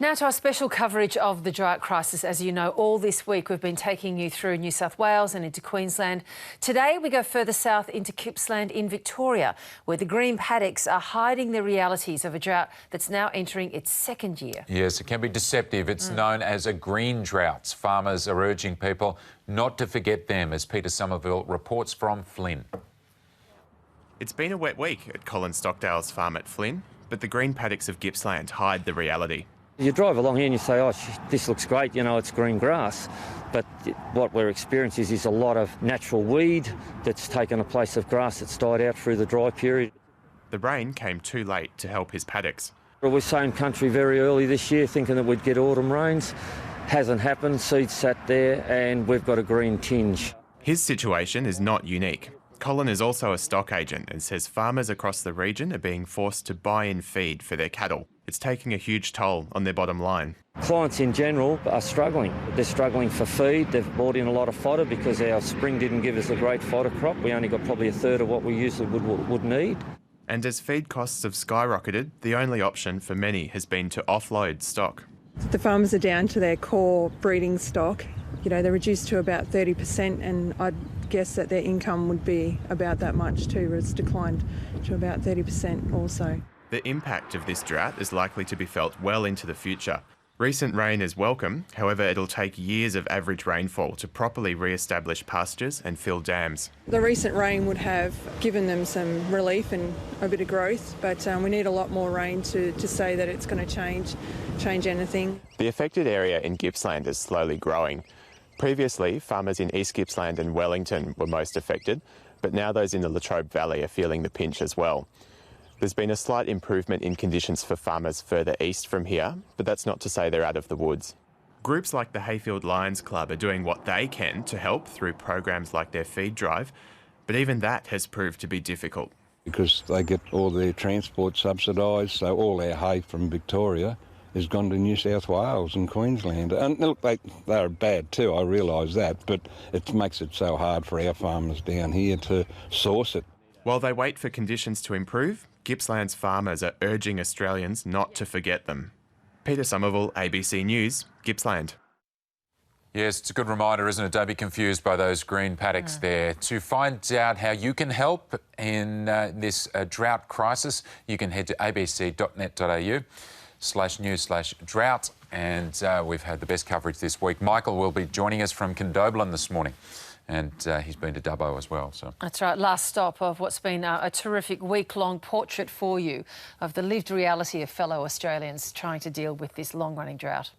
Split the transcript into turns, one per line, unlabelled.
Now to our special coverage of the drought crisis. As you know, all this week we've been taking you through New South Wales and into Queensland. Today we go further south into Gippsland in Victoria, where the green paddocks are hiding the realities of a drought that's now entering its second year.
Yes, it can be deceptive. It's known as a green drought. Farmers are urging people not to forget them, as Peter Somerville reports from Flynn.
It's been a wet week at Colin Stockdale's farm at Flynn, but the green paddocks of Gippsland hide the reality.
You drive along here and you say, oh, this looks great, you know, it's green grass. But what we're experiencing is a lot of natural weed that's taken a place of grass that's died out through the dry period.
The rain came too late to help his paddocks.
We sowed country very early this year, thinking that we'd get autumn rains. Hasn't happened, seeds sat there and we've got a green tinge.
His situation is not unique. Colin is also a stock agent and says farmers across the region are being forced to buy in feed for their cattle. It's taking a huge toll on their bottom line.
Clients in general are struggling. They're struggling for feed. They've bought in a lot of fodder because our spring didn't give us a great fodder crop. We only got probably a third of what we usually would need.
And as feed costs have skyrocketed, the only option for many has been to offload stock.
The farmers are down to their core breeding stock. You know, they're reduced to about 30%, and I'd guess that their income would be about that much too. It's declined to about 30% also.
The impact of this drought is likely to be felt well into the future. Recent rain is welcome, however it'll take years of average rainfall to properly re-establish pastures and fill dams.
The recent rain would have given them some relief and a bit of growth, but we need a lot more rain to say that it's going to change anything.
The affected area in Gippsland is slowly growing. Previously, farmers in East Gippsland and Wellington were most affected, but now those in the Latrobe Valley are feeling the pinch as well. There's been a slight improvement in conditions for farmers further east from here, but that's not to say they're out of the woods. Groups like the Hayfield Lions Club are doing what they can to help through programs like their feed drive, but even that has proved to be difficult.
Because they get all their transport subsidised, so all our hay from Victoria has gone to New South Wales and Queensland. And look, they're bad too, I realise that, but it makes it so hard for our farmers down here to source it.
While they wait for conditions to improve, Gippsland's farmers are urging Australians not to forget them. Peter Somerville, ABC News, Gippsland.
Yes, it's a good reminder, isn't it? Don't be confused by those green paddocks there. To find out how you can help in this drought crisis, you can head to abc.net.au/news/drought. And we've had the best coverage this week. Michael will be joining us from Condobolin this morning. And he's been to Dubbo as well. So
That's right. Last stop of what's been a terrific week-long portrait for you of the lived reality of fellow Australians trying to deal with this long-running drought.